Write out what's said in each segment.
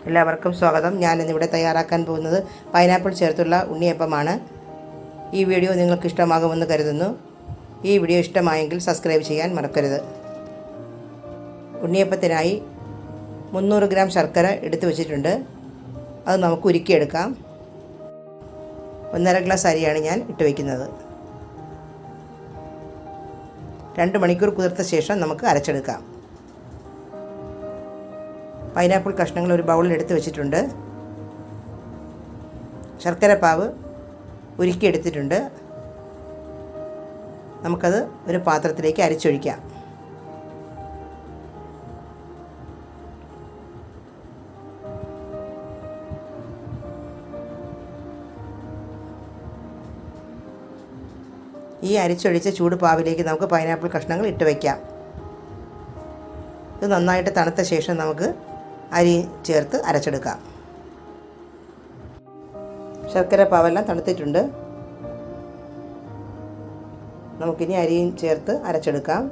എല്ലാവർക്കും സ്വാഗതം. ഞാനിന്നിവിടെ തയ്യാറാക്കാൻ പോകുന്നത് പൈനാപ്പിൾ ചേർത്തുള്ള ഉണ്ണിയപ്പമാണ്. ഈ വീഡിയോ നിങ്ങൾക്ക് ഇഷ്ടമാകുമെന്ന് കരുതുന്നു. ഈ വീഡിയോ ഇഷ്ടമായെങ്കിൽ സബ്സ്ക്രൈബ് ചെയ്യാൻ മറക്കരുത്. ഉണ്ണിയപ്പത്തിനായി 300 ഗ്രാം ശർക്കര എടുത്തു വച്ചിട്ടുണ്ട്. അത് നമുക്ക് ഉരുക്കിയെടുക്കാം. 1.5 ഗ്ലാസ് അരിയാണ് ഞാൻ ഇട്ട് വയ്ക്കുന്നത്. 2 മണിക്കൂർ കുതിർത്ത ശേഷം നമുക്ക് അരച്ചെടുക്കാം. പൈനാപ്പിൾ കഷ്ണങ്ങൾ ഒരു ബൗളിൽ എടുത്ത് വെച്ചിട്ടുണ്ട്. ശർക്കര പാവ് ഉരുക്കിയെടുത്തിട്ടുണ്ട്. നമുക്കത് ഒരു പാത്രത്തിലേക്ക് അരിച്ചൊഴിക്കാം. ഈ അരിച്ചൊഴിച്ച ചൂട് പാവിലേക്ക് നമുക്ക് പൈനാപ്പിൾ കഷ്ണങ്ങൾ ഇട്ട് വയ്ക്കാം. ഇത് നന്നായിട്ട് തണുത്ത ശേഷം നമുക്ക് അരി ചേർത്ത് അരച്ചെടുക്കാം. ശർക്കര പാവെല്ലാം തണുത്തിട്ടുണ്ട്. നമുക്കിനി അരിയും ചേർത്ത് അരച്ചെടുക്കാം.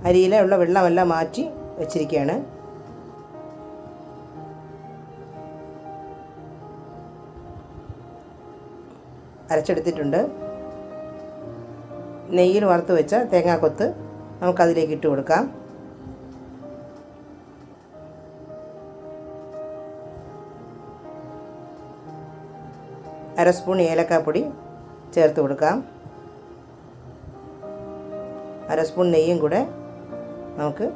അരിയിലെ ഉള്ള വെള്ളമെല്ലാം മാറ്റി വെച്ചിരിക്കുകയാണ്. അരച്ചെടുത്തിട്ടുണ്ട്. നെയ്യിൽ വറുത്ത് വെച്ച തേങ്ങാക്കൊത്ത് നമുക്കതിലേക്ക് ഇട്ട് കൊടുക്കാം. അര സ്പൂൺ ഏലക്കാപ്പൊടി ചേർത്ത് കൊടുക്കാം. അര സ്പൂൺ നെയ്യും കൂടെ നമുക്ക്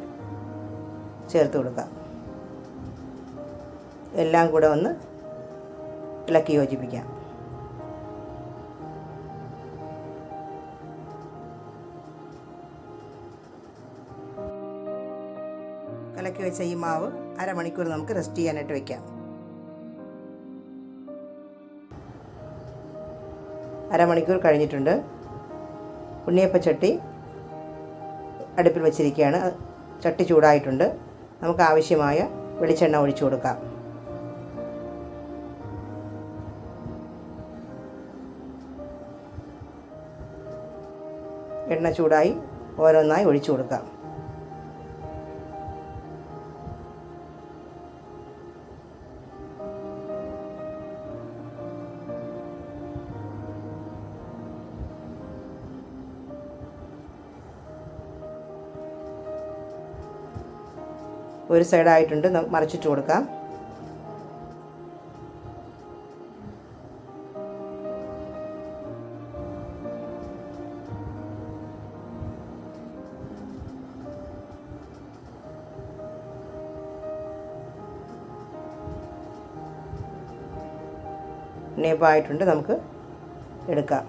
ചേർത്ത് കൊടുക്കാം. എല്ലാം കൂടെ ഒന്ന് ഇളക്കി യോജിപ്പിക്കാം. കലക്കി വെച്ച ഈ മാവ് അരമണിക്കൂർ നമുക്ക് റെസ്റ്റ് ചെയ്യാനായിട്ട് വയ്ക്കാം. അരമണിക്കൂർ കഴിഞ്ഞിട്ടുണ്ട്. ഉണ്ണിയപ്പച്ചട്ടി അടുപ്പിൽ വെച്ചിരിക്കുകയാണ്. ചട്ടി ചൂടായിട്ടുണ്ട്. നമുക്ക് ആവശ്യമായ വെളിച്ചെണ്ണ ഒഴിച്ചു കൊടുക്കാം. എണ്ണ ചൂടായി ഓരോന്നായി ഒഴിച്ചു കൊടുക്കാം. ഒരു സൈഡായിട്ടുണ്ട്. മറിച്ചിട്ട് കൊടുക്കാം. ഉണ്ണിയപ്പമായിട്ടുണ്ട്. നമുക്ക് എടുക്കാം.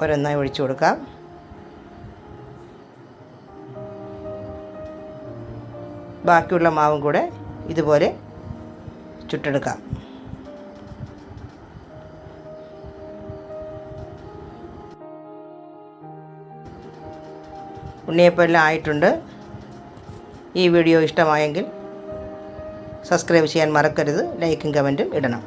ഒരെണ്ണായി ഒഴിച്ചു കൊടുക്കാം. ബാക്കിയുള്ള മാവും കൂടെ ഇതുപോലെ ചുട്ടെടുക്കാം. ഉണ്ണിയപ്പം എല്ലാം ആയിട്ടുണ്ട്. ഈ വീഡിയോ ഇഷ്ടമായെങ്കിൽ സബ്സ്ക്രൈബ് ചെയ്യാൻ മറക്കരുത്. ലൈക്കും കമൻറ്റും ഇടണം.